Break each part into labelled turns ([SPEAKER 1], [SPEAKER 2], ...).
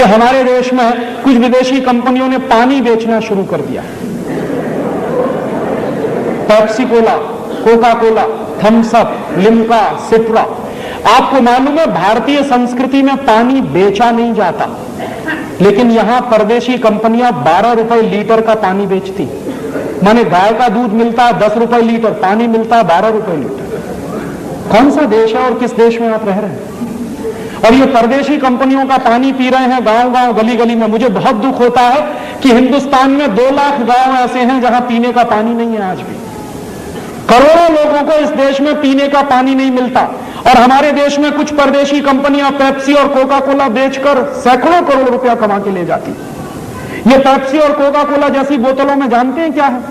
[SPEAKER 1] कि हमारे देश में कुछ विदेशी कंपनियों ने पानी बेचना शुरू कर दिया। Pepsi cola, Coca Cola, Thums Up, Limca, Citra. आपको मालूम है भारतीय संस्कृति में पानी बेचा नहीं जाता, लेकिन यहां परदेशी कंपनियां 12 रुपए लीटर का पानी बेचती। माने गाय का दूध मिलता है 10 रुपए लीटर, पानी मिलता है 12 रुपए लीटर। कौन सा देश है और किस देश में आप रह रहे हैं? और ये परदेशी कंपनियों का पानी पी रहे हैं गांव गांव, गली गली में। मुझे बहुत दुख होता है कि हिंदुस्तान में 2 लाख गांव ऐसे हैं जहां पीने का पानी नहीं है। आज भी करोड़ों लोगों को इस देश में पीने का पानी नहीं मिलता, और हमारे देश में कुछ परदेशी कंपनियां पेप्सी और कोका कोला बेचकर सैकड़ों करोड़ रुपया कमा के ले जाती। ये पेप्सी और कोका कोला जैसी बोतलों में जानते हैं क्या है?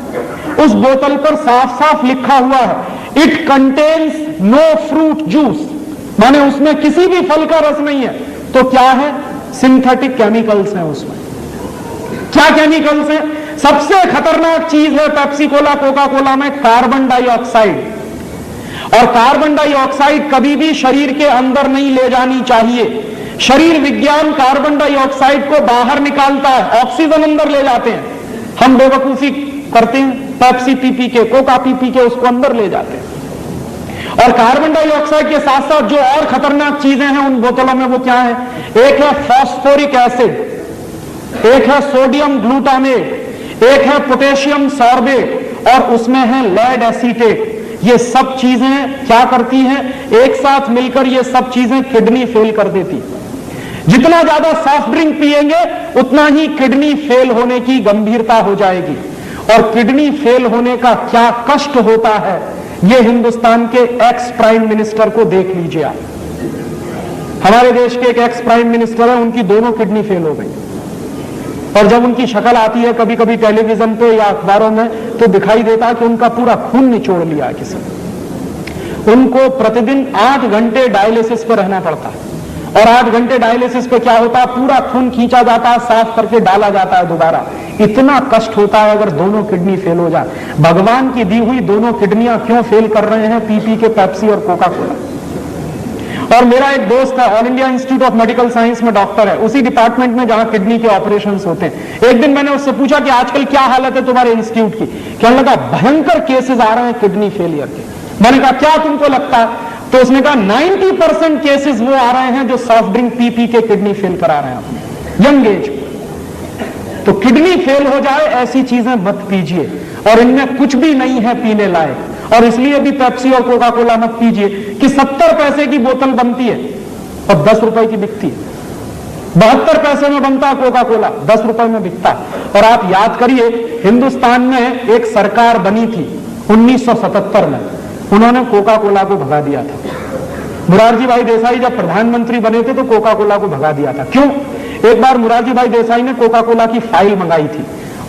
[SPEAKER 1] उस बोतल पर साफ साफ लिखा हुआ है, it contains no fruit juice, माने उसमें किसी भी फल का रस नहीं है। तो क्या है? सिंथेटिक केमिकल्स हैं उसमें। क्या केमिकल्स हैं? सबसे खतरनाक चीज है पेप्सी कोला कोका कोला में कार्बन डाइऑक्साइड। और कार्बन डाइऑक्साइड कभी भी शरीर के अंदर नहीं ले जानी चाहिए। शरीर विज्ञान कार्बन डाइऑक्साइड को बाहर निकालता है, ऑक्सीजन अंदर ले जाते हैं। हम बेवकूफी करते हैं, पेप्सी पी पी के, कोका पी पी के उसको अंदर ले जाते हैं। और कार्बन डाइऑक्साइड के साथ साथ जो और खतरनाक चीजें हैं उन बोतलों में, वो क्या है? एक है फॉस्फोरिक एसिड, एक है सोडियम ग्लूटामेट, एक है पोटेशियम सॉर्बेट, और उसमें है लेड एसीटेट। ये सब चीजें क्या करती हैं? एक साथ मिलकर ये सब चीजें किडनी फेल कर देती। जितना ज्यादा सॉफ्ट ड्रिंक पिएंगे उतना ही किडनी फेल होने की गंभीरता हो जाएगी। और किडनी फेल होने का क्या कष्ट होता है, ये हिंदुस्तान के एक्स प्राइम मिनिस्टर को देख लीजिए आप। हमारे देश के एक एक्स प्राइम मिनिस्टर है, उनकी दोनों किडनी फेल हो गई। और जब उनकी शक्ल आती है कभी कभी टेलीविजन पे या अखबारों में, तो दिखाई देता है कि उनका पूरा खून निचोड़ लिया है किसी ने। उनको प्रतिदिन 8 घंटे डायलिसिस पर रहना पड़ता है, और 8 घंटे डायलिसिस पे क्या होता है? पूरा खून खींचा जाता है, साफ करके डाला जाता है दोबारा। इतना कष्ट होता है अगर दोनों किडनी फेल हो जाए। भगवान की दी हुई दोनों किडनियां क्यों फेल कर रहे हैं पी पी के पेप्सी और कोका कोला? और मेरा एक दोस्त है, all India institute of medical science में डॉक्टर है, उसी डिपार्टमेंट में जहां किडनी के ऑपरेशंस होते हैं। एक दिन मैंने उससे पूछा कि आजकल क्या हालत है तुम्हारे इंस्टीट्यूट की? कहने लगा भयंकर केसेस आ रहे हैं किडनी फेलियर के। मैंने कहा क्या तुमको लगता है? तो उसने कहा 90% केसेस वो आ रहे हैं जो सॉफ्ट ड्रिंक पी पी के किडनी फेल करा रहे हैं अपने यंग एज में। तो किडनी फेल हो जाए ऐसी चीजें मत पीजिए, और इनमें कुछ भी नहीं है पीने लायक। और इसलिए भी पेप्सी और कोका कोला मत पीजिए कि 70 पैसे की बोतल बनती है और 10 रुपए की बिकती है। 72 पैसे में बनता है कोका कोला, 10 रुपए में बिकता है। और आप याद करिए, हिंदुस्तान में एक सरकार बनी थी 1977 में, उन्होंने कोका कोला को भगा दिया था। मुरारजी भाई देसाई जब प्रधानमंत्री बने थे तो कोका कोला को भगा दिया था। क्यों? एक बार मुरारजी भाई देसाई ने कोका कोला की फाइल मंगाई थी।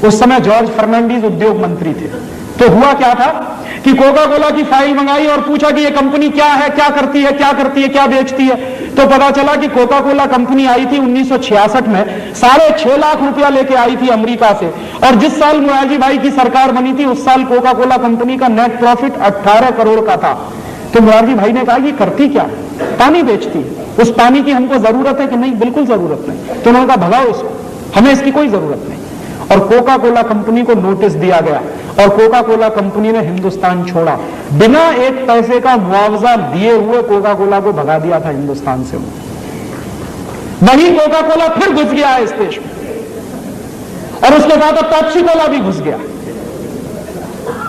[SPEAKER 1] उस समय जॉर्ज फर्नांडीज उद्योग मंत्री थे। तो हुआ क्या था कि कोका कोला की फाइल मंगाई और पूछा कि ये कंपनी क्या है, क्या करती है, क्या करती है, क्या बेचती है। तो पता चला कि कोका कोला कंपनी आई थी 1966 में, 6.5 लाख रुपया लेके आई थी अमेरिका से। और जिस साल मुरारजी भाई की सरकार बनी थी उस साल कोका कोला कंपनी का नेट प्रॉफिट 18 करोड़ का था। तो मुरारजी भाई ने कहा ये करती क्या? पानी बेचती है। उस पानी की हमको जरूरत है कि नहीं? बिल्कुल जरूरत नहीं। तो उन्होंने कहा भगाओ इसको, हमें इसकी कोई जरूरत नहीं। और कोका कोला कंपनी को नोटिस दिया गया और कोका कोला कंपनी ने हिंदुस्तान छोड़ा। बिना 1 पैसे का मुआवजा दिए हुए कोका कोला को भगा दिया था हिंदुस्तान से। वही कोका कोला फिर घुस गया है इस देश में, और उसके बाद अब पेप्सी कोला भी घुस गया।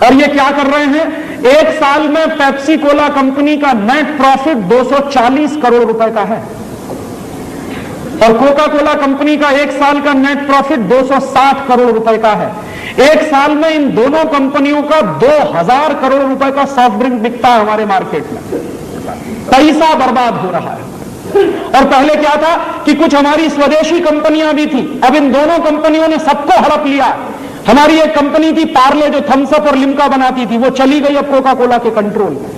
[SPEAKER 1] और ये क्या कर रहे हैं? एक साल में पेप्सी कोला कंपनी का नेट प्रॉफिट 240 करोड़ रुपए का है, और कोका कोला कंपनी का एक साल का नेट प्रॉफिट 260 करोड़ रुपए का है। एक साल में इन दोनों कंपनियों का 2000 करोड़ रुपए का सॉफ्ट ड्रिंक बिकता है हमारे मार्केट में। पैसा बर्बाद हो रहा है। और पहले क्या था कि कुछ हमारी स्वदेशी कंपनियां भी थी, अब इन दोनों कंपनियों ने सबको हड़प लिया। हमारी एक कंपनी थी पार्ले जो थम्स अप और लिम्का बनाती थी, वो चली गई अब कोका कोला के कंट्रोल में।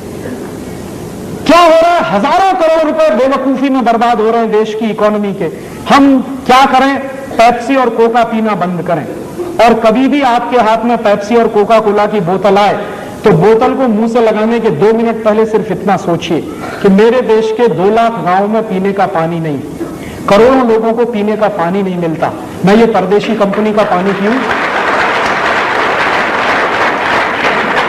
[SPEAKER 1] क्या हो रहा है? हजारों करोड़ रुपए बेवकूफी में बर्बाद हो रहे हैं देश की इकोनॉमी के। हम क्या करें? पेप्सी और कोका पीना बंद करें। और कभी भी आपके हाथ में पेप्सी और कोका कोला की बोतल आए तो बोतल को मुंह से लगाने के 2 मिनट पहले सिर्फ इतना सोचिए कि मेरे देश के 2 लाख गांवों में पीने का पानी नहीं। करोड़ों लोगों को पीने का पानी नहीं मिलता, मैं ये परदेशी कंपनी का पानी पीऊं?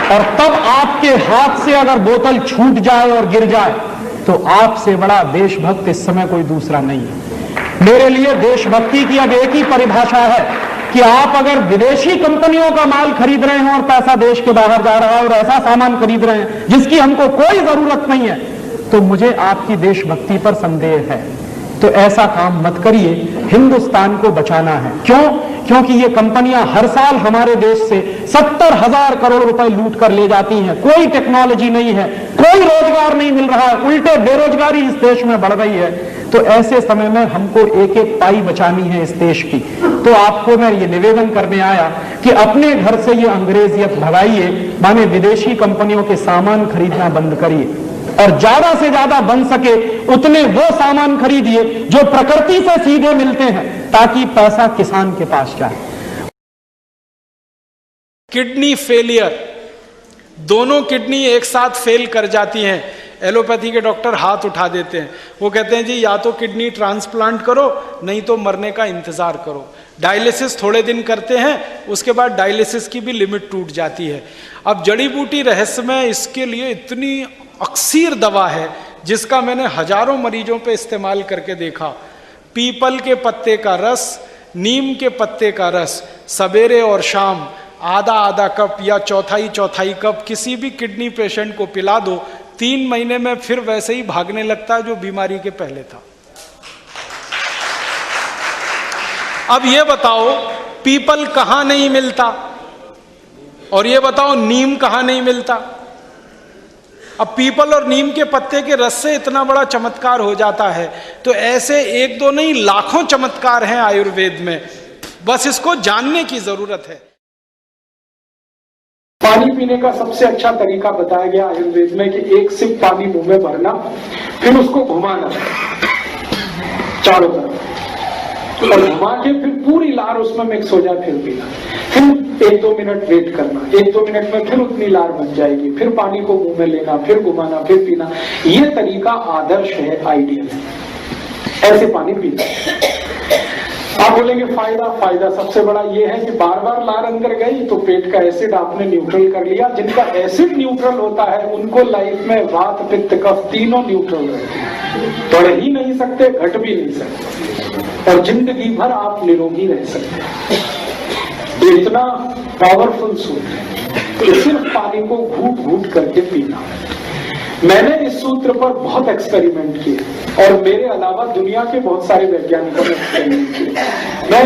[SPEAKER 1] और तब आपके हाथ से अगर बोतल छूट जाए और गिर जाए तो आपसे बड़ा देशभक्त इस समय कोई दूसरा नहीं है। मेरे लिए देशभक्ति की अब एक ही परिभाषा है कि आप अगर विदेशी कंपनियों का माल खरीद रहे हैं और पैसा देश के बाहर जा रहा है और ऐसा सामान खरीद रहे हैं जिसकी हमको कोई जरूरत नहीं है, तो मुझे आपकी देशभक्ति पर संदेह है। तो ऐसा काम मत करिए, हिंदुस्तान को बचाना है। क्यों? क्योंकि ये कंपनियां हर साल हमारे देश से 70,000 करोड़ रुपए लूट कर ले जाती हैं। कोई टेक्नोलॉजी नहीं है, कोई रोजगार नहीं मिल रहा है, उल्टे बेरोजगारी इस देश में बढ़ रही है। तो ऐसे समय में हमको एक एक पाई बचानी है इस देश की। तो आपको मैं ये निवेदन करने आया कि अपने घर से ये अंग्रेजियत भगाइए, माने विदेशी कंपनियों के सामान खरीदना बंद करिए और ज्यादा से ज्यादा बन सके उतने वो सामान खरीदिए जो प्रकृति से सीधे मिलते हैं, ताकि पैसा किसान के पास जाए।
[SPEAKER 2] किडनी फेलियर, दोनों किडनी एक साथ फेल कर जाती हैं। एलोपैथी के डॉक्टर हाथ उठा देते हैं, वो कहते हैं जी या तो किडनी ट्रांसप्लांट करो नहीं तो मरने का इंतजार करो। डायलिसिस थोड़े दिन करते हैं, उसके बाद डायलिसिस की भी लिमिट टूट जाती है। अब जड़ी बूटी रहस्यमय इसके लिए इतनी अक्सीर दवा है जिसका मैंने हजारों मरीजों पे इस्तेमाल करके देखा। पीपल के पत्ते का रस, नीम के पत्ते का रस सवेरे और शाम आधा आधा कप या चौथाई चौथाई कप किसी भी किडनी पेशेंट को पिला दो, 3 महीने में फिर वैसे ही भागने लगता है जो बीमारी के पहले था। अब ये बताओ पीपल कहां नहीं मिलता और ये बताओ नीम कहां नहीं मिलता। अब पीपल और नीम के पत्ते के रस से इतना बड़ा चमत्कार हो जाता है, तो ऐसे एक दो नहीं लाखों चमत्कार हैं आयुर्वेद में, बस इसको जानने की जरूरत है।
[SPEAKER 3] पानी पीने का सबसे अच्छा तरीका बताया गया आयुर्वेद में कि एक सिप पानी मुंह में भरना, फिर उसको घुमाना चारों तरफ और घुमा के फिर पूरी लार उसमें मिक्स हो जाए, फिर पीना। फिर 1-2 मिनट वेट करना, 1-2 मिनट में फिर उतनी लार बन जाएगी, फिर पानी को मुंह में लेना, फिर घुमाना, फिर पीना। ये तरीका आदर्श है, आइडियल है, ऐसे पानी पीना। आप बोलेंगे फायदा सबसे बड़ा ये है कि बार बार लार अंदर गई तो पेट का एसिड आपने न्यूट्रल कर लिया। जिनका एसिड न्यूट्रल होता है उनको लाइफ में वात पित्त कफ तीनों न्यूट्रल रहते हैं, बढ़ ही नहीं सकते, घट भी नहीं सकते और जिंदगी भर आप निरोगी रह सकते हैं। इतना पावरफुल सूत्र है कि सिर्फ पानी को घूट घूट करके पीना। मैंने इस सूत्र पर बहुत एक्सपेरिमेंट किए और मेरे अलावा दुनिया के बहुत सारे वैज्ञानिकों ने एक्सपेरिमेंट किए। मैं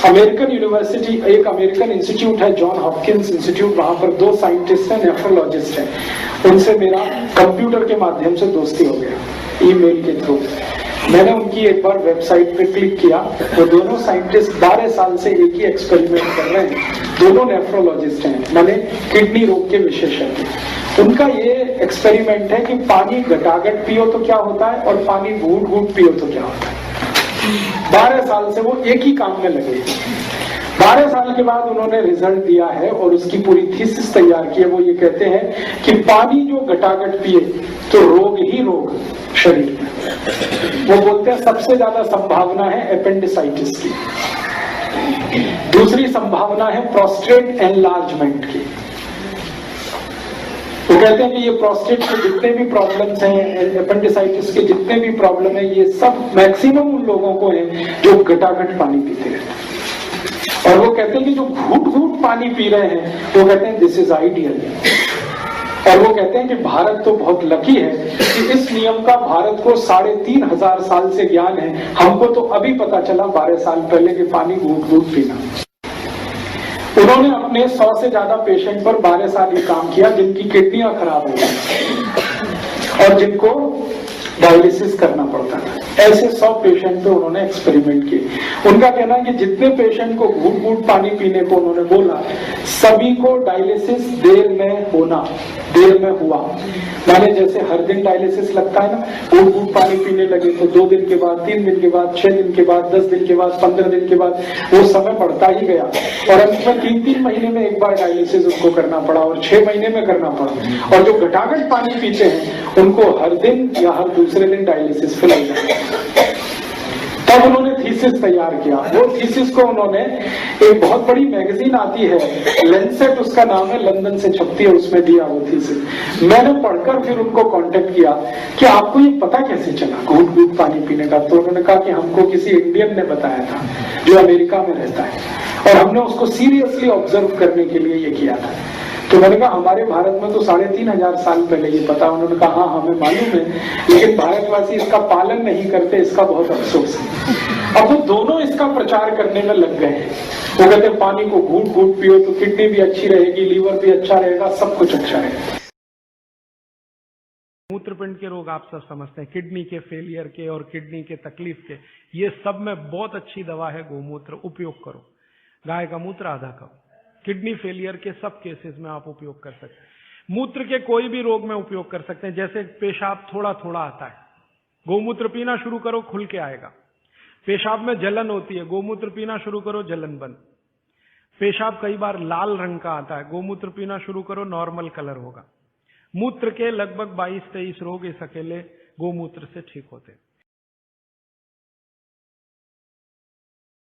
[SPEAKER 3] अमेरिकन यूनिवर्सिटी, एक अमेरिकन इंस्टीट्यूट है जॉन हॉपकिंस इंस्टीट्यूट, वहां पर 2 साइंटिस्ट हैं, नेफ्रोलॉजिस्ट हैं, उनसे मेरा कंप्यूटर के माध्यम से दोस्ती हो गया, ईमेल के थ्रू। मैंने उनकी एक बार वेबसाइट पे क्लिक किया, वो दोनों साइंटिस्ट 12 साल से एक ही एक्सपेरिमेंट कर रहे हैं, दोनों नेफ्रोलॉजिस्ट हैं, माने किडनी रोग के विशेषज्ञ। उनका ये एक्सपेरिमेंट है कि पानी घटाघट पियो तो क्या होता है और पानी घूट घूट पियो तो क्या होता है। 12 साल से वो एक ही काम में लगे। 12 साल के बाद उन्होंने रिजल्ट दिया है और उसकी पूरी थीसिस तैयार की है। वो ये कहते हैं कि पानी जो घटाघट पिए तो रोग ही रोग शरीर में। वो बोलते हैं सबसे ज्यादा संभावना है एपेंडिसाइटिस की, दूसरी संभावना है प्रोस्टेट एनलार्जमेंट की। वो कहते हैं कि ये प्रोस्टेट के जितने भी प्रॉब्लम्स हैं, एपेंडिसाइटिस के जितने भी प्रॉब्लम है, ये सब मैक्सिमम उन लोगों को है जो घटाघट पानी पीते रहते हैं। और वो कहते हैं कि जो घूट घूट पानी पी रहे हैं वो कहते हैं दिस इज आइडियल। और वो कहते हैं कि भारत तो बहुत लकी है कि इस नियम का भारत को 3500 साल से ज्ञान है, हमको तो अभी पता चला 12 साल पहले कि पानी घूट घूट पीना। उन्होंने अपने 100 से ज्यादा पेशेंट पर 12 साल ये काम किया जिनकी किडनियां खराब हो गई और जिनको डायलिसिस करना पड़ता था। ऐसे 100 पेशेंट पे उन्होंने एक्सपेरिमेंट किए। उनका कहना है कि जितने पेशेंट को घूट घूट पानी पीने को उन्होंने बोला, सभी को डायलिसिस देर में हुआ। माने जैसे हर दिन डायलिसिस लगता है ना, घूट घूट पानी पीने लगे तो 2 दिन के बाद, 3 दिन के बाद, 6 दिन के बाद, 10 दिन के बाद, 15 दिन के बाद वो समय बढ़ता ही गया और अंत में 3-3 महीने में एक बार डायलिसिस उनको करना पड़ा और 6 महीने में करना पड़ा। और जो घटाघट पानी पीते हैं उनको हर दिन या हर दूसरे दिन डायलिसिस फिलाई जाती है। तब उन्होंने थीसिस तैयार किया। वो थीसिस को उन्होंने एक बहुत बड़ी मैगजीन आती है लेंसेट, उसका नाम है, लंदन से छपती है, उसमें दिया वो थीसिस। मैंने पढ़कर फिर उनको कांटेक्ट किया कि आपको ये पता कैसे चला घूट घूट पानी पीने का? तो उन्होंने कहा कि हमको किसी इंडियन ने बताया था जो अमेरिका में रहता है, और हमने उसको सीरियसली ऑब्जर्व करने के लिए ये किया था। तो मैंने कहा हमारे भारत में तो 3500 साल पहले ये पता। उन्होंने कहा हाँ हमें मालूम है, लेकिन भारतवासी इसका पालन नहीं करते, इसका बहुत अफसोस है। अब वो दोनों इसका प्रचार करने में लग गए हैं। वो कहते हैं पानी को घूट घूट पियो तो किडनी भी अच्छी रहेगी, लीवर भी अच्छा रहेगा, सब कुछ अच्छा रहेगा।
[SPEAKER 2] मूत्रपिंड के रोग आप सब समझते हैं, किडनी के फेलियर के और किडनी के तकलीफ के, ये सब में बहुत अच्छी दवा है गोमूत्र। उपयोग करो, गाय का मूत्र आधा कप। किडनी फेलियर के सब केसेस में आप उपयोग कर सकते हैं। मूत्र के कोई भी रोग में उपयोग कर सकते हैं। जैसे पेशाब थोड़ा थोड़ा आता है, गोमूत्र पीना शुरू करो, खुल के आएगा। पेशाब में जलन होती है, गोमूत्र पीना शुरू करो, जलन बंद। पेशाब कई बार लाल रंग का आता है, गोमूत्र पीना शुरू करो, नॉर्मल कलर होगा। मूत्र के लगभग 22-23 रोग इस अकेले गोमूत्र से ठीक होते हैं।